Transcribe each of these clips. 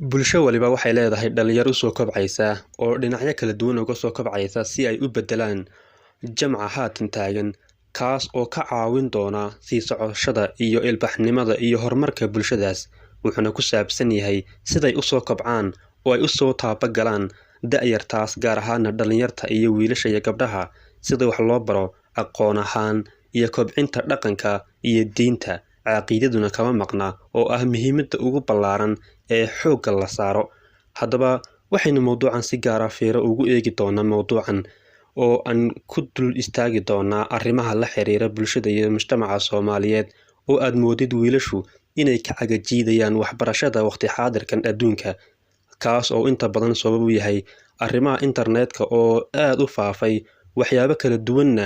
Bulsho waliba waxay leedahay dhalinyaro u soo kobcaysa oo dhinacyo kala duwan uga soo kobcaysa si ay u beddelaan jamca haatan taagan, kaas oo ka caawin doona sii socoshada iyo ilbaxnimada iyo horumarka bulshadaas, wuxuuna ku saabsan yahay siday u soo kobcaan oo ay u soo taabagalaan da'yartaas gaar ahaana dhalinyarta iyo wiilasha iyo gabdhaha, sida wax loo baro aqoon ahaan iyo kobcinta dhaqanka iyo diinta. Caqiidaduna kama maqna oo ah muhiimadda ugu ballaaran ee xoogga la saaro. Haddaba waxaynu mowduucan si gaar ah fiiro ugu eegi doonaa mowduucan oo aan ku dul istaagi doonaa arrimaha la xiriira bulshada iyo mujtamaca Soomaaliyeed oo aad moodid wiilashu inay ka cagajiidayaan waxbarashada waqti xaadirkan adduunka, kaas oo inta badan sabab u yahay arrimaha internetka oo aad u faafay, waxyaabo kala duwanna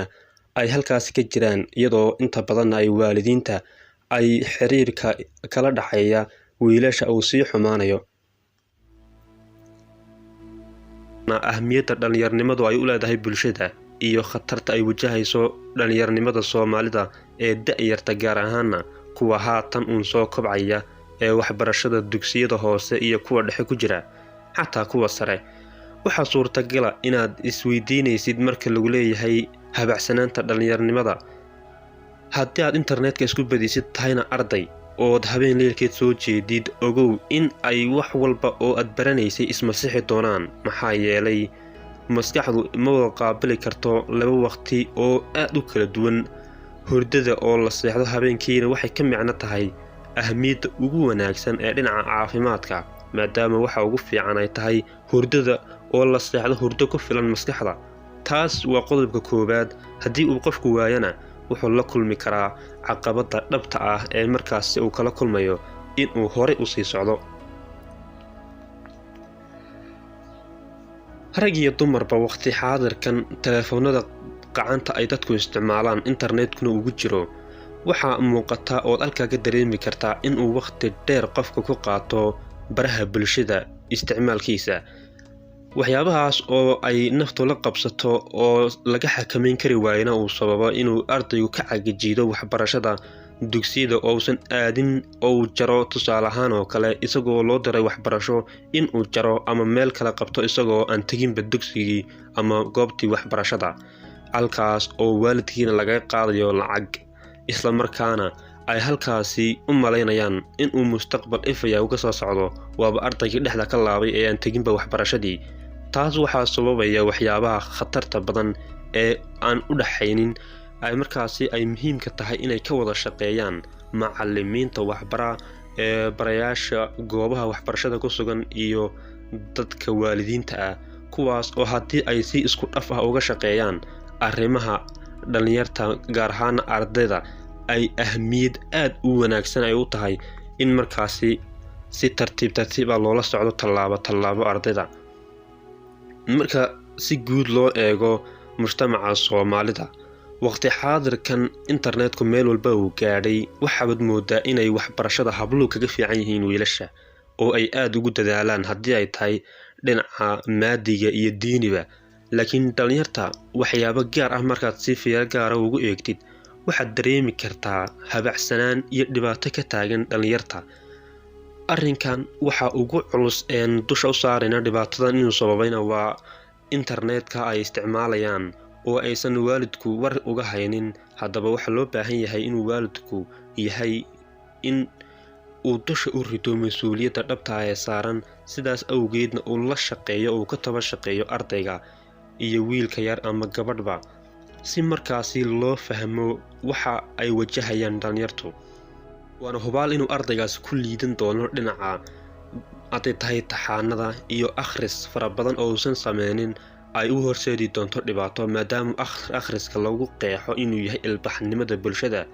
ay halkaasi ka jiraan, iyadoo inta badan ay waalidiinta ay xiriirka kala dhaxeeya wiilasha uu sii xumaanayo. Ahmiyadda dhalinyarnimadu ay u leedahay bulshada iyo khatarta ay wajahayso dhalinyarnimada Soomaalida ee da'yarta gaar ahaana kuwa haatan uun soo kobcaya ee waxbarashada dugsiyada hoose iyo kuwa dhexe ku jira, xataa kuwa sare. Waxaa suurtagala inaad isweydiinaysid marka lagu leeyahay habacsanaanta dhalinyarnimada. Haddii aad internetka isku badisid tahayna arday ood habeen leelkeed soo jeedid, ogow in ay wax walba oo aad baranaysay ismasixi doonaan, maxaa yeelay maskaxdu ma wada qaabili karto laba waqti oo aad u kala duwan. Hurdada oo la seexdo habeenkiina waxay ka micno tahay ahmiyadda ugu wanaagsan ee dhinaca caafimaadka, maadaama waxa ugu fiican ay tahay hurdada oo la seexdo hurdo ku filan maskaxda. Taas waa qodobka koowaad. Haddii uu qofku waayana wuxuu la kulmi karaa caqabadda dhabta ah ee markaasi uu kala kulmayo inuu horey u sii socdo. Rag iyo dumarba waqti xaadirkan telefoonada gacanta ay dadku isticmaalaan, internetkuna ugu jiro, waxaa muuqata ood halkaa ka dareemi kartaa inuu waqti dheer qofka ku qaato baraha bulshada isticmaalkiisa. Waxyaabahaas oo ay naftu la qabsato oo laga xakameyn kari waayna uu sababo inuu ardaygu ka cagajiido waxbarashada dugsiyada uusan aadin oo jaro. Tusaale ahaan oo kale, isagoo loo diray waxbarasho inuu jaro ama meel kala qabto isagoo aan teginba dugsigii ama goobtii waxbarashada, halkaas oo waalidkiina laga qaadayo lacag, isla markaana ay halkaasi u malaynayaan inuu mustaqbal ifaya uga soo socdo, waaba ardaygii dhexda ka laabay ee aan teginba waxbarashadii. Taas waxaa sababaya waxyaabaha khatarta badan ee aan u dhaxaynin ay markaasi ay muhiimka tahay inay ka wada shaqeeyaan macallimiinta waxbara ee barayaasha goobaha waxbarashada ku sugan iyo dadka waalidiinta ah, kuwaas oo haddii ay si isku dhaf ah uga shaqeeyaan arrimaha dhalinyarta gaar ahaan ardayda ay ahmiyad aad u wanaagsan ay u tahay in markaasi si tartiib ah loola socdo tallaabo ardayda. Marka si guud loo eego mujtamaca Soomaalida, waqti xaadirkan internetku meel walba uu gaadhay, waxaad moodaa inay waxbarashada habluhu kaga fiican yihiin wiilasha oo ay aad ugu dadaalaan haddii ay tahay dhinaca maadiga iyo diiniba. Laakiin dhalinyarta waxyaabo gaar ah markaad si fiiro gaar ah ugu eegtid, waxaad dareemi kartaa habacsanaan iyo dhibaato ka taagan dhalinyarta. Arrinkan waxa ugu culus een dusha u saarayna dhibaatadan inuu sababayna waa internetka ay isticmaalayaan oo aysan waalidku war uga haynin. Haddaba waxaa loo baahan yahay inuu waalidku yahay in uu dusha u rito mas'uuliyadda dhabta ah ee saaran, sidaas awgeedna uu la shaqeeyo oo ka taba shaqeeyo ardayga iyo wiilka yar ama gabadhba, si markaasi loo fahmo waxa ay wajahayaan dhalinyartu. Waana hubaal inuu ardaygaas ku liidan doono dhinaca hadday tahay taxaanada iyo akhris fara badan oo uusan sameynin ay u horseedi doonto dhibaato, maadaama akhriska lagu qeexo inuu yahay ilbaxnimada bulshada.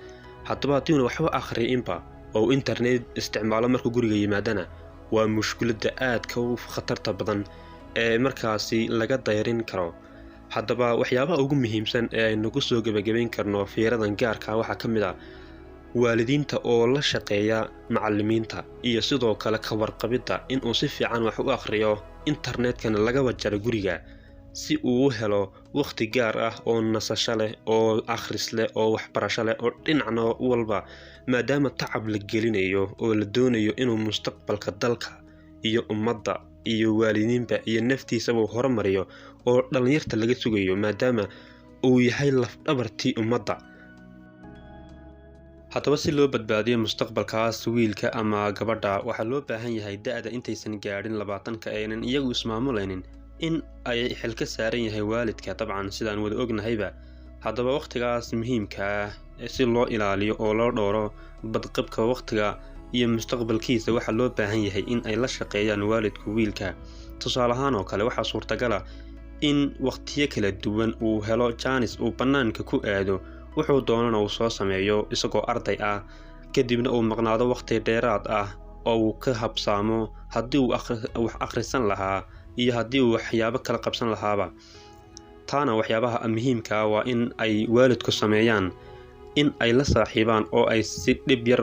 Haddaba haddii uuna waxba akhriinba oo internet isticmaalo markuu guriga yimaadana, waa mushkiladda aadka u khatarta badan ee markaasi laga dayrin karo. Haddaba waxyaabaha ugu muhiimsan ee aynu ku soo gabagabayn karno fiiradan gaarka waxaa ka mid ah waalidiinta oo la shaqeeya macallimiinta iyo sidoo kale ka warqabidda inuu si fiican wax u akhriyo, internetkana laga wajaro guriga si uu u helo waqti gaar ah oo nasasho leh oo akhris leh oo waxbarasho leh oo dhinacna walba, maadaama tacab la gelinayo oo la doonayo inuu mustaqbalka dalka iyo ummadda iyo waalidiinba iyo naftiisaba uu horumariyo oo dhalinyarta laga sugayo maadaama uu yahay laf-dhabartii ummadda. haddaba si loo badbaadiyo mustaqbalkaas wiilka ama gabadha waxaa loo baahan yahay da'da intaysan gaadhin 20 aynan iyagu ismaamulaynin in ay xil ka saaran yahay waalidka dabcan sidaan wada ognahayba. haddaba waqtigaas muhiimka ah si loo ilaaliyo oo loo dhowro badqabka waqtiga iyo mustaqbalkiisa waxaa loo baahan yahay in ay la shaqeeyaan waalidku wiilka. tusaale ahaan oo kale waxaa suurtagal ah in waqtiyo kala duwan uu helo jaanis uu bannaanka ku aado wuxuu doonana uu soo sameeyo isagoo arday ah, kadibna uu maqnaado waqti dheeraad ah oo uu ka habsaamo haddii uu wax akhrisan lahaa iyo haddii uu waxyaabo kala qabsan lahaaba. taana waxyaabaha muhiimka ah waa in ay waalidku sameeyaan in ay la saaxiibaan oo ay si dhib yar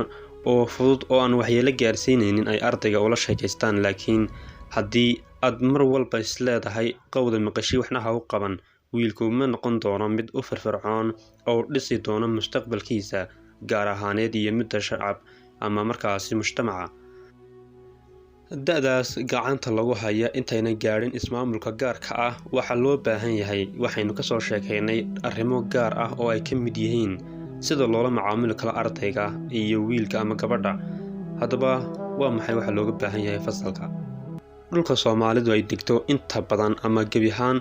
oo fudud oo aan waxyeelo gaarsiinaynin ay ardayga ula sheekaystaan. laakiin haddii aad mar walba isleedahay qowda maqashii waxna ha u qaban, wiilku ma noqon doono mid u firfircoon oo dhisi doono mustaqbalkiisa gaar ahaaneed iyo midda shacab ama markaasi mujtamaca. da'daas gacanta lagu haya intayna gaadhin ismaamulka gaarka ah waxaa loo baahan yahay waxaynu ka soo sheekaynay arrimo gaar ah oo ay ka mid yihiin sida loola macaamuli karo ardayga iyo wiilka ama gabadha. haddaba waa maxay waxa looga baahan yahay fasalka? dhulka Soomaalidu ay degto inta badan ama gebi ahaan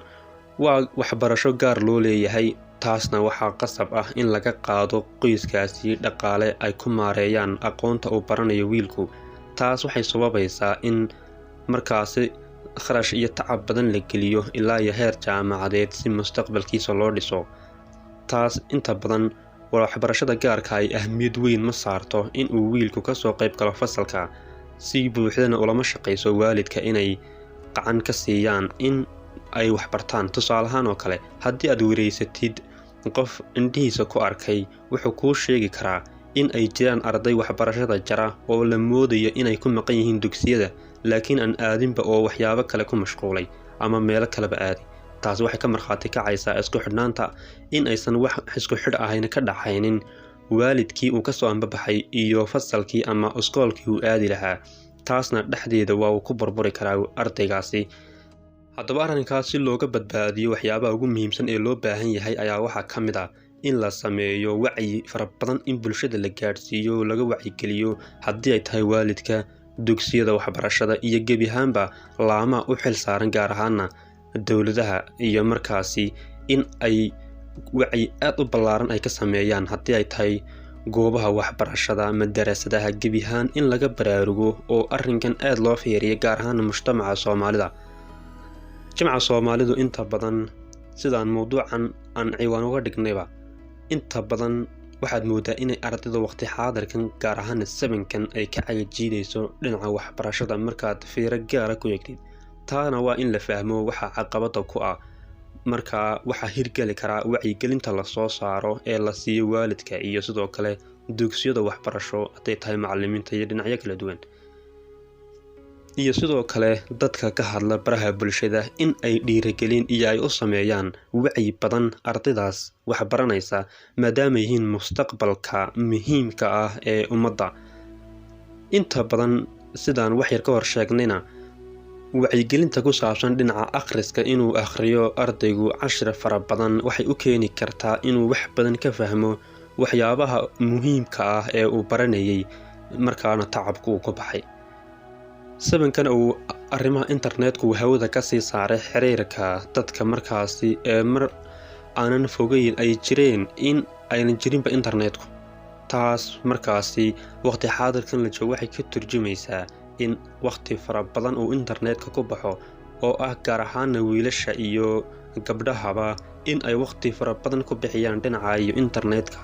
waa waxbarasho gaar loo leeyahay. taasna waxaa qasab ah in laga qaado qoyskaasi dhaqaale ay ku maareeyaan aqoonta uu baranayo wiilku. taas waxay sababaysaa in markaasi kharash iyo tacab badan la geliyo ilaa iyo heer jaamacadeed si mustaqbalkiisa loo dhiso. taas inta badan waxbarashada gaarka ay ahmiyad weyn ma saarto in uu wiilku ka soo qayb galo fasalka, si buuxdana ulama shaqayso waalidka inay gacan ka siiyaan in ay wax bartaan. tusaale ahaan oo kale haddii aad wareysatid qof indhihiisa ku arkay wuxuu kuu sheegi karaa in ay jiraan arday waxbarashada jara oo la moodayo inay ku maqan yihiin dugsiyada laakiin aan aadinba oo waxyaabo kale ku mashquulay ama meelo kaleba aaday. taas waxay ka markhaati kacaysaa isku xidhnaanta in aysan wax isku xidh ahayn ka dhaxaynin waalidkii uu ka soo ambabaxay iyo fasalkii ama iskoolkii uu aadi lahaa. taasna dhexdeeda waa uu ku burburi karaa ardaygaasi. haddaba arrinkaas si looga badbaadiyo waxyaabaha ugu muhiimsan ee loo baahan yahay ayaa waxaa ka mid ah in la sameeyo wacyi fara badan in bulshada la gaadhsiiyo laga wacyigeliyo haddii ay tahay waalidka, dugsiyada waxbarashada iyo gebi ahaanba laamaha u xil saaran gaar ahaana dowladaha iyo markaasi in ay wacyi aad u ballaaran ay ka sameeyaan haddii ay tahay goobaha waxbarashada madarasadaha gebi ahaan in laga baraarugo oo arrinkan aad loo fiiriyo gaar ahaan mujtamaca Soomaalida. jamaca Soomaalidu inta badan sidaan mowduucan aan ciwaan uga dhignayba inta badan waxaad moodaa inay ardayda waqti xaadirkan gaar ahaan sabankan ay ka cagajiidayso dhinaca waxbarashada markaad fiiro gaara ku eegtid. taana waa in la fahmo waxa caqabada ku ah markaa waxaa hirgeli karaa wacyigelinta la soo saaro ee la siiyo waalidka iyo sidoo kale dugsiyada waxbarasho hadday tahay macallimiinta iyo dhinacyo kala duwan, iyo sidoo kale dadka ka hadla baraha bulshada in ay dhiirigelin iyo ay u sameeyaan wacyi badan ardaydaas waxbaranaysa maadaama yihiin mustaqbalka muhiimka ah ee ummadda. inta badan sidaan wax yar ka hor sheegnayna wacyigelinta ku saabsan dhinaca akhriska inuu akhriyo ardaygu cashir fara badan waxay u keeni kartaa inuu wax badan ka fahmo waxyaabaha muhiimka ah ee uu baranayay markaana tacabku uu ku baxay. sabankan uu arrimaha internetku hawada ka sii saaray xiriirka dadka markaasi ee mar aanan fogeyn ay jireen in aynan jirinba internetku. taas markaasi waqti xaadirkan la joogo waxay ka turjumaysaa in waqti fara badan uu internetka ku baxo oo ah gaar ahaan wiilasha iyo gabdhahaba in ay waqti fara badan ku bixiyaan dhinaca iyo internetka.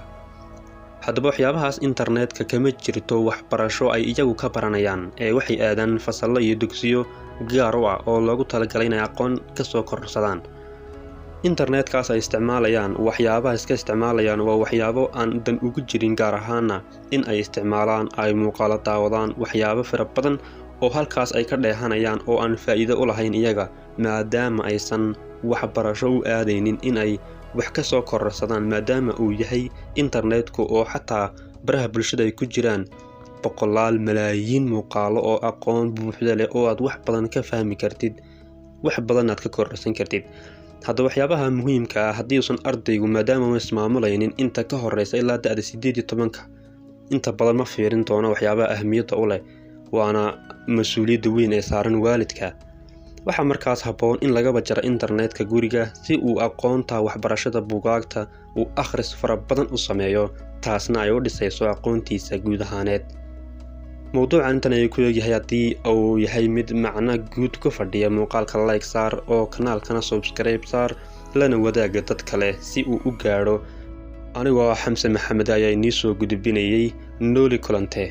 haddaba waxyaabahaas internetka kama jirto waxbarasho ay iyagu ka baranayaan ee waxay aadaan fasallo iyo dugsiyo gaar u ah oo loogu talagalay inay aqoon ka soo kororsadaan. internetkaas ay isticmaalayaan waxyaabaha iska isticmaalayaan waa waxyaabo aan dan ugu jirin gaar ahaana in ay isticmaalaan ay muuqaalo daawadaan waxyaabo fara badan oo halkaas ay ka dheehanayaan oo aan faa'iido u lahayn iyaga maadaama aysan waxbarasho u aadaynin in ay wax ka soo kororsadaan maadaama uu yahay internetku oo xataa baraha bulshada ay ku jiraan boqolaal malaayiin muuqaalo oo aqoon buuxda leh oo aad wax badan ka fahmi kartid, wax badan aad ka kororsan kartid. hadda waxyaabaha muhiimka ah haddii uusan ardaygu maadaama uu ismaamulaynin inta ka horeysa ilaa da'da 18 inta badan ma fiirin doono waxyaabaha ahmiyadda u leh, waana mas'uuliyadda weyn ee saaran waalidka. waxaa markaas habboon in laga bajaro internetka guriga si uu aqoonta waxbarashada buugaagta uu akhris fara badan u sameeyo, taasna ay u dhisayso aqoontiisa guud ahaaneed. mowduucan intan ayuu ku eegyahay. haddii uu yahay mid macno guud ku fadhiya, muuqaalka like saar oo kanaalkana subscribe saar, lana wadaaga dad kale si uu u gaadho. anigoo Xamse Maxamed ayaa inii soo gudbinayay. nooli kulante.